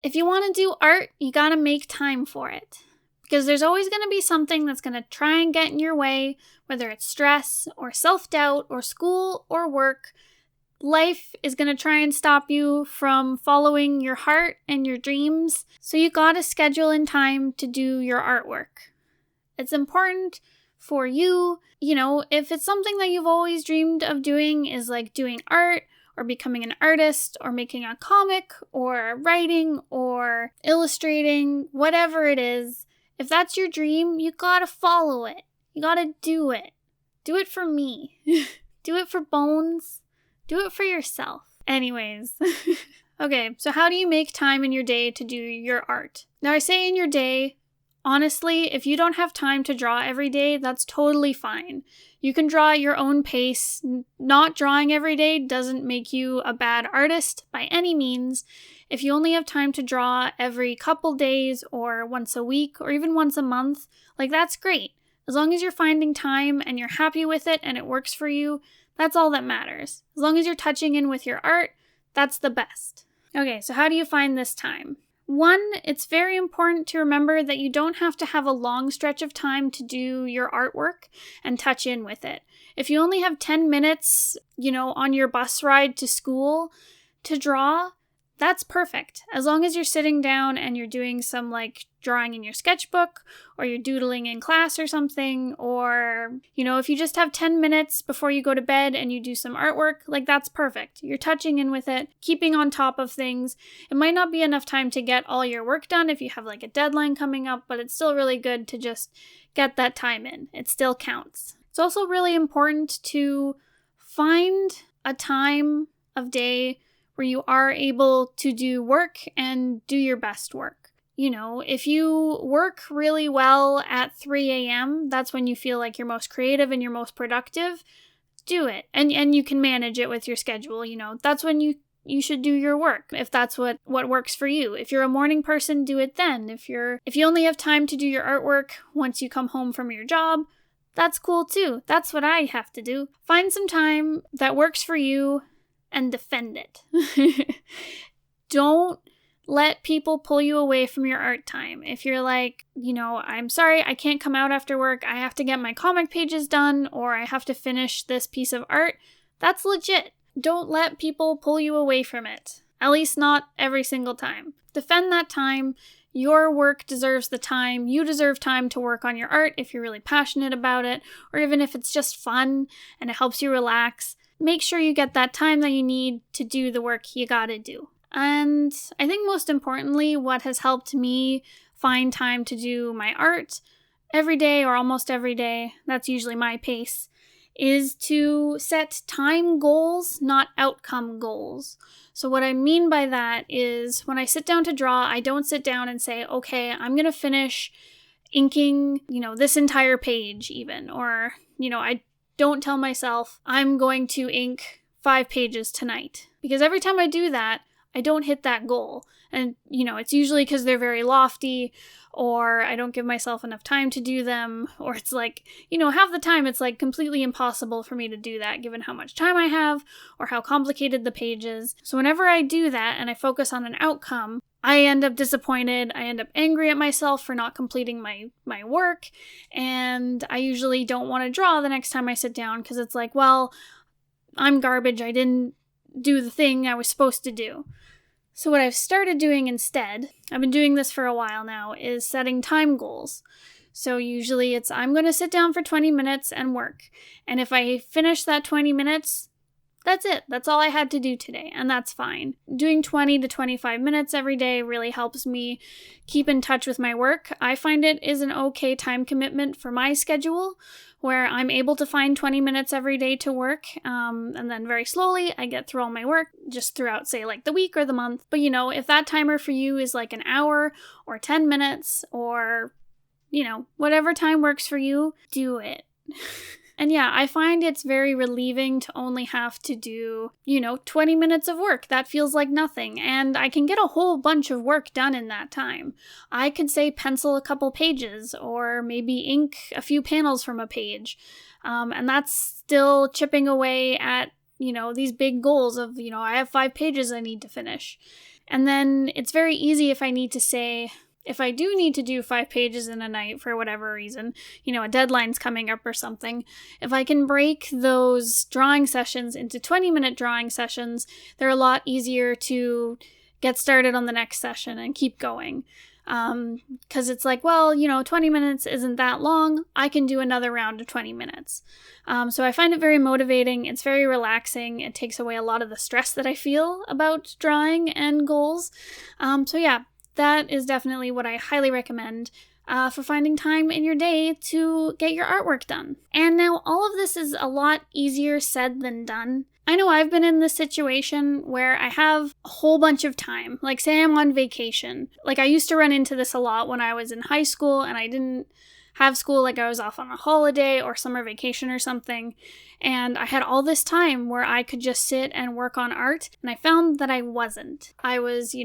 If you want to do art, you got to make time for it. Because there's always going to be something that's going to try and get in your way, whether it's stress or self-doubt or school or work. Life is going to try and stop you from following your heart and your dreams. So you got to schedule in time to do your artwork. It's important for you, if it's something that you've always dreamed of doing is like doing art or becoming an artist or making a comic or writing or illustrating, whatever it is. If that's your dream, you gotta follow it. You gotta do it. Do it for me. Do it for Bones. Do it for yourself. Anyways. Okay, so how do you make time in your day to do your art? Now I say in your day, honestly, if you don't have time to draw every day, that's totally fine. You can draw at your own pace. Not drawing every day doesn't make you a bad artist by any means. If you only have time to draw every couple days or once a week or even once a month, that's great. As long as you're finding time and you're happy with it and it works for you, that's all that matters. As long as you're touching in with your art, that's the best. Okay, so how do you find this time? One, it's very important to remember that you don't have to have a long stretch of time to do your artwork and touch in with it. If you only have 10 minutes, on your bus ride to school to draw, that's perfect. As long as you're sitting down and you're doing some drawing in your sketchbook or you're doodling in class or something, or, if you just have 10 minutes before you go to bed and you do some artwork, that's perfect. You're touching in with it, keeping on top of things. It might not be enough time to get all your work done if you have a deadline coming up, but it's still really good to just get that time in. It still counts. It's also really important to find a time of day where you are able to do work and do your best work. If you work really well at 3 a.m., that's when you feel like you're most creative and you're most productive, do it. And you can manage it with your schedule, That's when you should do your work, if that's what works for you. If you're a morning person, do it then. If you only have time to do your artwork once you come home from your job, that's cool too. That's what I have to do. Find some time that works for you and defend it. Don't let people pull you away from your art time. If you're I'm sorry, I can't come out after work, I have to get my comic pages done, or I have to finish this piece of art, that's legit. Don't let people pull you away from it. At least not every single time. Defend that time. Your work deserves the time. You deserve time to work on your art if you're really passionate about it, or even if it's just fun and it helps you relax. Make sure you get that time that you need to do the work you gotta do. And I think most importantly, what has helped me find time to do my art every day or almost every day, that's usually my pace, is to set time goals, not outcome goals. So what I mean by that is when I sit down to draw, I don't sit down and say, okay, I'm going to finish inking, this entire page even, or, I don't tell myself I'm going to ink 5 pages tonight, because every time I do that, I don't hit that goal. And, it's usually because they're very lofty, or I don't give myself enough time to do them, or it's half the time it's completely impossible for me to do that given how much time I have or how complicated the page is. So whenever I do that and I focus on an outcome, I end up disappointed, I end up angry at myself for not completing my work, and I usually don't want to draw the next time I sit down because it's I'm garbage, I didn't do the thing I was supposed to do. So what I've started doing instead, I've been doing this for a while now, is setting time goals. So usually I'm going to sit down for 20 minutes and work. And if I finish that 20 minutes, that's it. That's all I had to do today, and that's fine. Doing 20 to 25 minutes every day really helps me keep in touch with my work. I find it is an okay time commitment for my schedule, where I'm able to find 20 minutes every day to work, and then very slowly I get through all my work just throughout, say, the week or the month. But, if that timer for you is an hour or 10 minutes or, whatever time works for you, do it. And yeah, I find it's very relieving to only have to do, 20 minutes of work. That feels like nothing, and I can get a whole bunch of work done in that time. I could, say, pencil a couple pages, or maybe ink a few panels from a page, and that's still chipping away at, these big goals of, I have 5 pages I need to finish. And then it's very easy if I do need to do 5 pages in a night for whatever reason, a deadline's coming up or something, if I can break those drawing sessions into 20-minute drawing sessions, they're a lot easier to get started on the next session and keep going. Because it's like, 20 minutes isn't that long. I can do another round of 20 minutes. So I find it very motivating. It's very relaxing. It takes away a lot of the stress that I feel about drawing and goals. That is definitely what I highly recommend for finding time in your day to get your artwork done. And now all of this is a lot easier said than done. I know I've been in this situation where I have a whole bunch of time. Like, say I'm on vacation. Like, I used to run into this a lot when I was in high school and I didn't have school, like I was off on a holiday or summer vacation or something. And I had all this time where I could just sit and work on art. And I found that I wasn't. I was,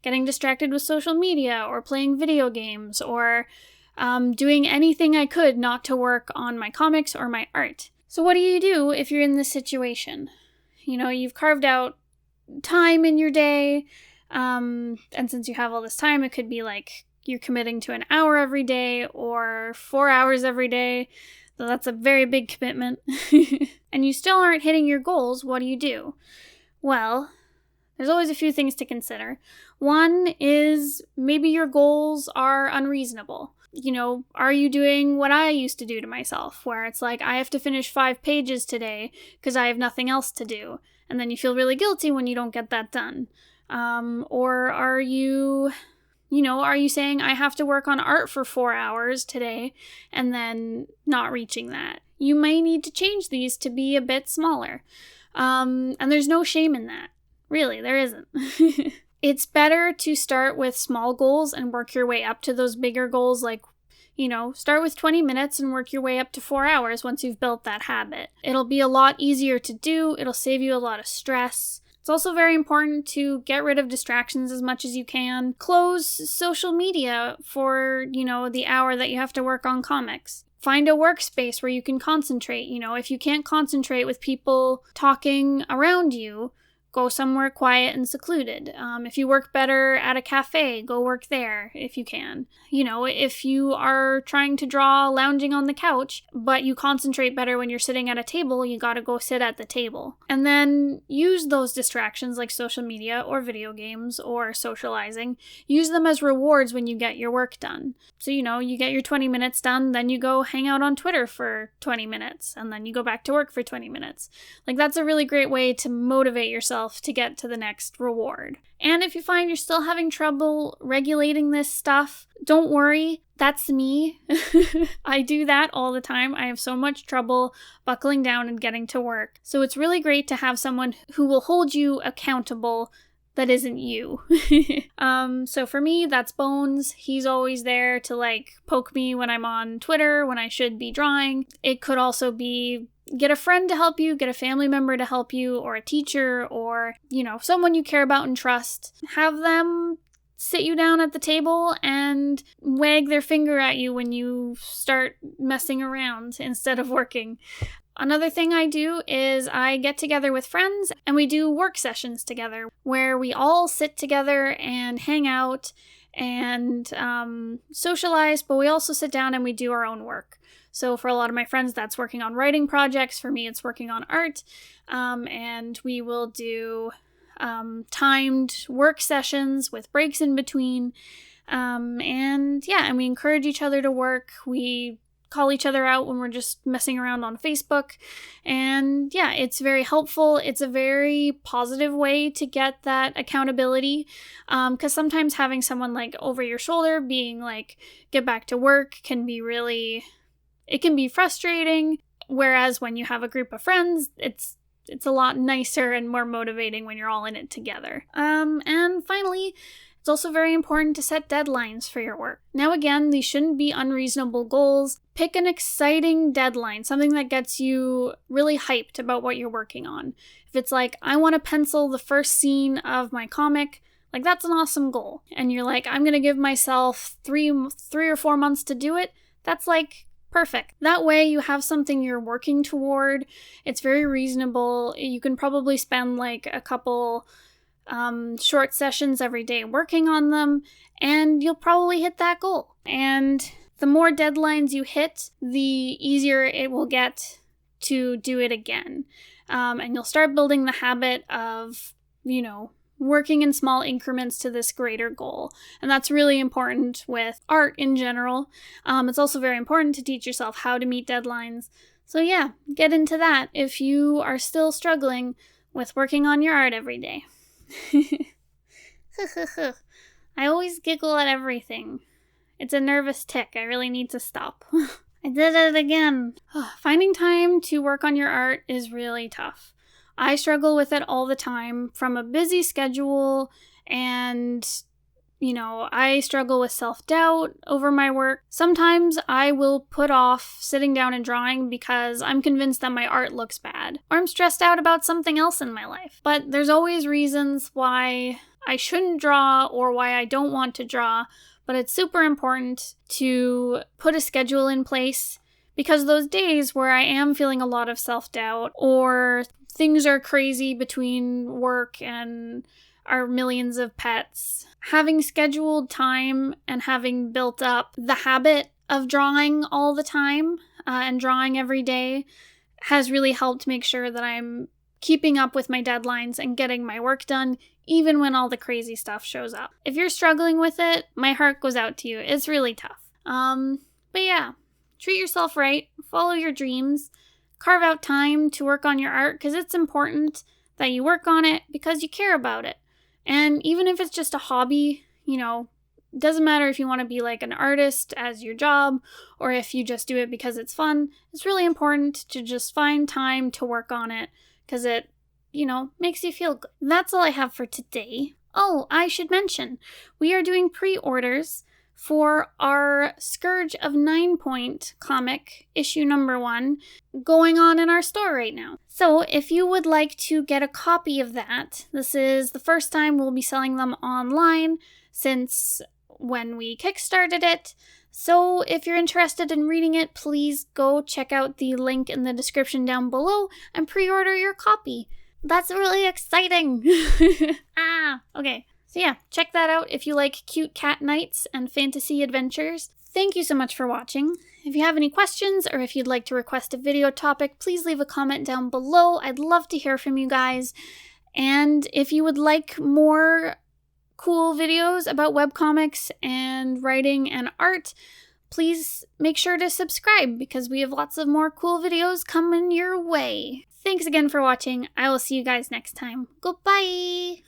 getting distracted with social media or playing video games or doing anything I could not to work on my comics or my art. So what do you do if you're in this situation? You've carved out time in your day, and since you have all this time, it could be like you're committing to an hour every day or 4 hours every day. So that's a very big commitment. And you still aren't hitting your goals. What do? Well, there's always a few things to consider. One is maybe your goals are unreasonable. Are you doing what I used to do to myself, where it's like, I have to finish 5 pages today because I have nothing else to do. And then you feel really guilty when you don't get that done. Or are you saying I have to work on art for 4 hours today and then not reaching that? You may need to change these to be a bit smaller. And there's no shame in that. Really, there isn't. It's better to start with small goals and work your way up to those bigger goals, like, start with 20 minutes and work your way up to 4 hours once you've built that habit. It'll be a lot easier to do. It'll save you a lot of stress. It's also very important to get rid of distractions as much as you can. Close social media for, the hour that you have to work on comics. Find a workspace where you can concentrate. If you can't concentrate with people talking around you, go somewhere quiet and secluded. If you work better at a cafe, go work there if you can. If you are trying to draw lounging on the couch, but you concentrate better when you're sitting at a table, you gotta go sit at the table. And then use those distractions like social media or video games or socializing. Use them as rewards when you get your work done. So, you get your 20 minutes done, then you go hang out on Twitter for 20 minutes, and then you go back to work for 20 minutes. Like, that's a really great way to motivate yourself to get to the next reward. And if you find you're still having trouble regulating this stuff, don't worry, that's me. I do that all the time. I have so much trouble buckling down and getting to work. So it's really great to have someone who will hold you accountable that isn't you. So for me, that's Bones. He's always there to poke me when I'm on Twitter, when I should be drawing. It could also be get a friend to help you, get a family member to help you, or a teacher, or, someone you care about and trust. Have them sit you down at the table and wag their finger at you when you start messing around instead of working. Another thing I do is I get together with friends and we do work sessions together where we all sit together and hang out and socialize, but we also sit down and we do our own work. So for a lot of my friends, that's working on writing projects. For me, it's working on art. And we will do timed work sessions with breaks in between. And we encourage each other to work. We call each other out when we're just messing around on Facebook. And it's very helpful. It's a very positive way to get that accountability. Because sometimes having someone over your shoulder being get back to work can be it can be frustrating. Whereas when you have a group of friends, it's a lot nicer and more motivating when you're all in it together. And finally, it's also very important to set deadlines for your work. Now again, these shouldn't be unreasonable goals. Pick an exciting deadline, something that gets you really hyped about what you're working on. If it's I want to pencil the first scene of my comic, that's an awesome goal. And you're I'm going to give myself 3 or 4 months to do it. That's perfect. That way you have something you're working toward. It's very reasonable. You can probably spend a couple short sessions every day working on them, and you'll probably hit that goal. And the more deadlines you hit, the easier it will get to do it again. And you'll start building the habit of, working in small increments to this greater goal. And that's really important with art in general. It's also very important to teach yourself how to meet deadlines. So yeah, get into that if you are still struggling with working on your art every day. I always giggle at everything. It's a nervous tick. I really need to stop. I did it again. Finding time to work on your art is really tough. I struggle with it all the time from a busy schedule, and, I struggle with self-doubt over my work. Sometimes I will put off sitting down and drawing because I'm convinced that my art looks bad, or I'm stressed out about something else in my life. But there's always reasons why I shouldn't draw or why I don't want to draw, but it's super important to put a schedule in place, because those days where I am feeling a lot of self-doubt or things are crazy between work and our millions of pets, having scheduled time and having built up the habit of drawing all the time and drawing every day has really helped make sure that I'm keeping up with my deadlines and getting my work done, even when all the crazy stuff shows up. If you're struggling with it, my heart goes out to you. It's really tough. But yeah, treat yourself right, follow your dreams, carve out time to work on your art, because it's important that you work on it because you care about it. And even if it's just a hobby, it doesn't matter if you want to be like an artist as your job or if you just do it because it's fun. It's really important to just find time to work on it because it, makes you feel good. That's all I have for today. Oh, I should mention, we are doing pre-orders for our Scourge of Ninepoint comic, issue number 1, going on in our store right now. So if you would like to get a copy of that, this is the first time we'll be selling them online since when we kickstarted it. So if you're interested in reading it, please go check out the link in the description down below and pre-order your copy. That's really exciting. Okay. So yeah, check that out if you like cute cat nights and fantasy adventures. Thank you so much for watching. If you have any questions or if you'd like to request a video topic, please leave a comment down below. I'd love to hear from you guys. And if you would like more cool videos about webcomics and writing and art, please make sure to subscribe because we have lots of more cool videos coming your way. Thanks again for watching. I will see you guys next time. Goodbye!